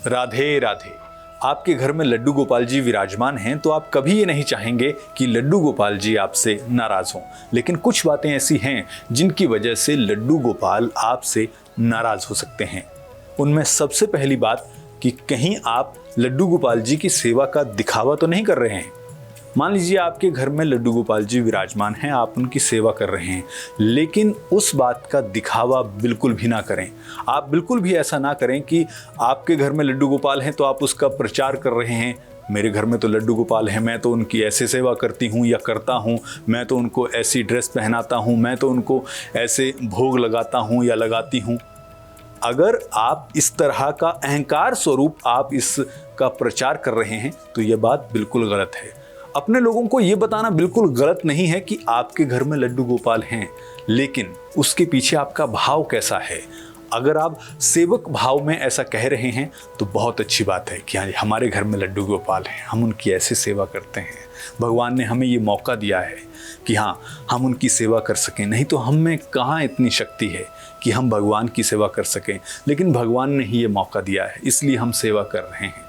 राधे राधे। आपके घर में लड्डू गोपाल जी विराजमान हैं तो आप कभी ये नहीं चाहेंगे कि लड्डू गोपाल जी आपसे नाराज हों, लेकिन कुछ बातें ऐसी हैं जिनकी वजह से लड्डू गोपाल आपसे नाराज हो सकते हैं। उनमें सबसे पहली बात कि कहीं आप लड्डू गोपाल जी की सेवा का दिखावा तो नहीं कर रहे हैं। मान लीजिए आपके घर में लड्डू गोपाल जी विराजमान हैं, आप उनकी सेवा कर रहे हैं, लेकिन उस बात का दिखावा बिल्कुल भी ना करें। आप बिल्कुल भी ऐसा ना करें कि आपके घर में लड्डू गोपाल हैं तो आप उसका प्रचार कर रहे हैं, मेरे घर में तो लड्डू गोपाल हैं, मैं तो उनकी ऐसे सेवा करती हूँ या करता हूँ, मैं तो उनको ऐसी ड्रेस पहनाता हूँ, मैं तो उनको ऐसे भोग लगाता हूँ या लगाती हूँ। अगर आप इस तरह का अहंकार स्वरूप आप इसका प्रचार कर रहे हैं तो यह बात बिल्कुल गलत है। अपने लोगों को ये बताना बिल्कुल गलत नहीं है कि आपके घर में लड्डू गोपाल हैं, लेकिन उसके पीछे आपका भाव कैसा है। अगर आप सेवक भाव में ऐसा कह रहे हैं तो बहुत अच्छी बात है कि हाँ हमारे घर में लड्डू गोपाल हैं, हम उनकी ऐसे सेवा करते हैं, भगवान ने हमें ये मौका दिया है कि हाँ हम उनकी सेवा कर सकें। नहीं तो हम में कहाँ इतनी शक्ति है कि हम भगवान की सेवा कर सकें, लेकिन भगवान ने ही ये मौका दिया है, इसलिए हम सेवा कर रहे हैं।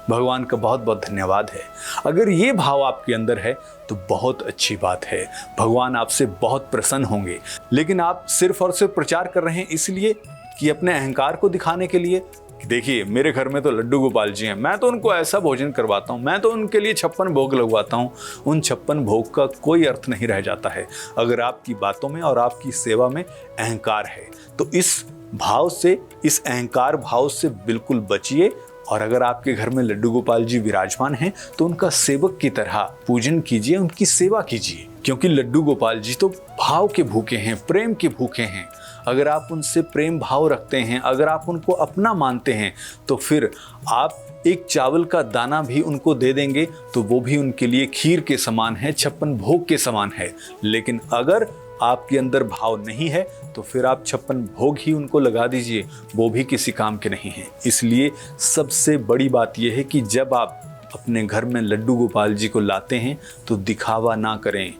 भगवान का बहुत बहुत धन्यवाद है। अगर ये भाव आपके अंदर है तो बहुत अच्छी बात है, भगवान आपसे बहुत प्रसन्न होंगे। लेकिन आप सिर्फ और सिर्फ प्रचार कर रहे हैं इसलिए कि अपने अहंकार को दिखाने के लिए कि देखिए मेरे घर में तो लड्डू गोपाल जी हैं, मैं तो उनको ऐसा भोजन करवाता हूँ, मैं तो उनके लिए 56 भोग लगवाता हूँ। उन 56 भोग का कोई अर्थ नहीं रह जाता है अगर आपकी बातों में और आपकी सेवा में अहंकार है। तो इस भाव से, इस अहंकार भाव से बिल्कुल बचिए। और अगर आपके घर में लड्डू गोपाल जी विराजमान हैं तो उनका सेवक की तरह पूजन कीजिए, उनकी सेवा कीजिए, क्योंकि लड्डू गोपाल जी तो भाव के भूखे हैं, प्रेम के भूखे हैं। अगर आप उनसे प्रेम भाव रखते हैं, अगर आप उनको अपना मानते हैं तो फिर आप एक चावल का दाना भी उनको दे देंगे तो वो भी उनके लिए खीर के समान है, 56 भोग के समान है। लेकिन अगर आपके अंदर भाव नहीं है तो फिर आप 56 भोग ही उनको लगा दीजिए, वो भी किसी काम के नहीं हैं। इसलिए सबसे बड़ी बात यह है कि जब आप अपने घर में लड्डू गोपाल जी को लाते हैं तो दिखावा ना करें।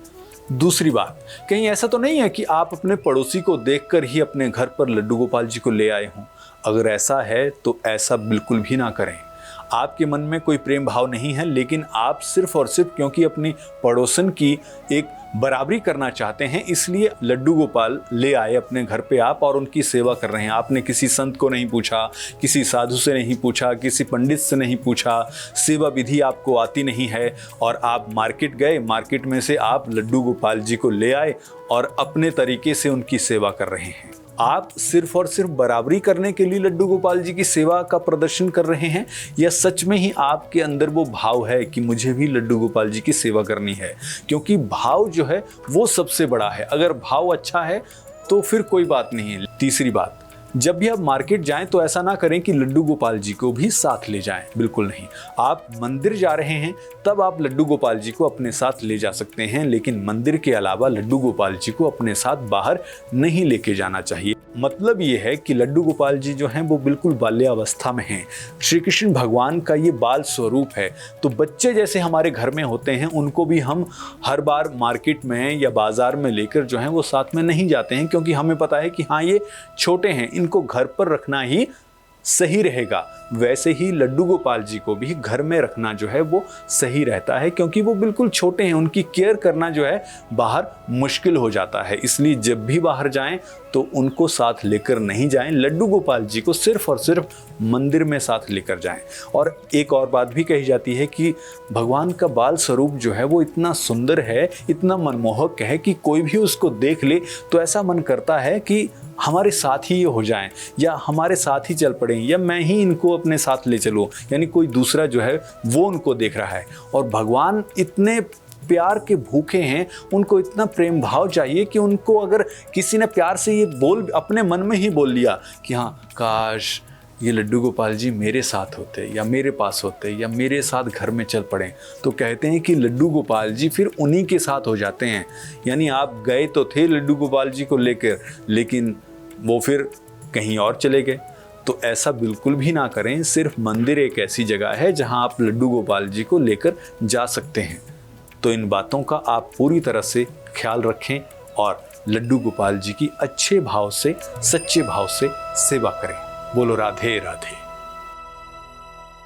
दूसरी बात, कहीं ऐसा तो नहीं है कि आप अपने पड़ोसी को देखकर ही अपने घर पर लड्डू गोपाल जी को ले आए हों। अगर ऐसा है तो ऐसा बिल्कुल भी ना करें। आपके मन में कोई प्रेम भाव नहीं है, लेकिन आप सिर्फ और सिर्फ क्योंकि अपनी पड़ोसन की एक बराबरी करना चाहते हैं इसलिए लड्डू गोपाल ले आए अपने घर पे आप और उनकी सेवा कर रहे हैं। आपने किसी संत को नहीं पूछा, किसी साधु से नहीं पूछा, किसी पंडित से नहीं पूछा, सेवा विधि आपको आती नहीं है और आप मार्केट गए, मार्केट में से आप लड्डू गोपाल जी को ले आए और अपने तरीके से उनकी सेवा कर रहे हैं। आप सिर्फ और सिर्फ बराबरी करने के लिए लड्डू गोपाल जी की सेवा का प्रदर्शन कर रहे हैं या सच में ही आपके अंदर वो भाव है कि मुझे भी लड्डू गोपाल जी की सेवा करनी है। क्योंकि भाव जो है वो सबसे बड़ा है। अगर भाव अच्छा है तो फिर कोई बात नहीं है। तीसरी बात, जब भी आप मार्केट जाएं तो ऐसा ना करें कि लड्डू गोपाल जी को भी साथ ले जाएं, बिल्कुल नहीं। आप मंदिर जा रहे हैं तब आप लड्डू गोपाल जी को अपने साथ ले जा सकते हैं, लेकिन मंदिर के अलावा लड्डू गोपाल जी को अपने साथ बाहर नहीं लेके जाना चाहिए। मतलब ये है कि लड्डू गोपाल जी जो हैं वो बिल्कुल बाल्यावस्था में हैं। श्री कृष्ण भगवान का ये बाल स्वरूप है। तो बच्चे जैसे हमारे घर में होते हैं उनको भी हम हर बार मार्केट में या बाजार में लेकर जो है वो साथ में नहीं जाते हैं, क्योंकि हमें पता है कि हाँ ये छोटे हैं, इनको घर पर रखना ही सही रहेगा। वैसे ही लड्डू गोपाल जी को भी घर में रखना जो है वो सही रहता है, क्योंकि वो बिल्कुल छोटे हैं, उनकी केयर करना जो है बाहर मुश्किल हो जाता है। इसलिए जब भी बाहर जाएं तो उनको साथ लेकर नहीं जाएं, लड्डू गोपाल जी को सिर्फ और सिर्फ मंदिर में साथ लेकर जाएं। और एक और बात भी कही जाती है कि भगवान का बाल स्वरूप जो है वो इतना सुंदर है, इतना मनमोहक है कि कोई भी उसको देख ले तो ऐसा मन करता है कि हमारे साथ ही ये हो जाएं या हमारे साथ ही चल पड़ें या मैं ही इनको अपने साथ ले चलूं, यानी कोई दूसरा जो है वो उनको देख रहा है। और भगवान इतने प्यार के भूखे हैं, उनको इतना प्रेम भाव चाहिए कि उनको अगर किसी ने प्यार से ये अपने मन में ही बोल लिया कि हाँ काश ये लड्डू गोपाल जी मेरे साथ होते या मेरे पास होते या मेरे साथ घर में चल पड़े, तो कहते हैं कि लड्डू गोपाल जी फिर उन्हीं के साथ हो जाते हैं। यानी आप गए तो थे लड्डू गोपाल जी को लेकर, लेकिन वो फिर कहीं और चले गए। तो ऐसा बिल्कुल भी ना करें। सिर्फ मंदिर एक ऐसी जगह है जहां आप लड्डू गोपाल जी को लेकर जा सकते हैं। तो इन बातों का आप पूरी तरह से ख्याल रखें और लड्डू गोपाल जी की अच्छे भाव से, सच्चे भाव से सेवा करें। बोलो राधे राधे।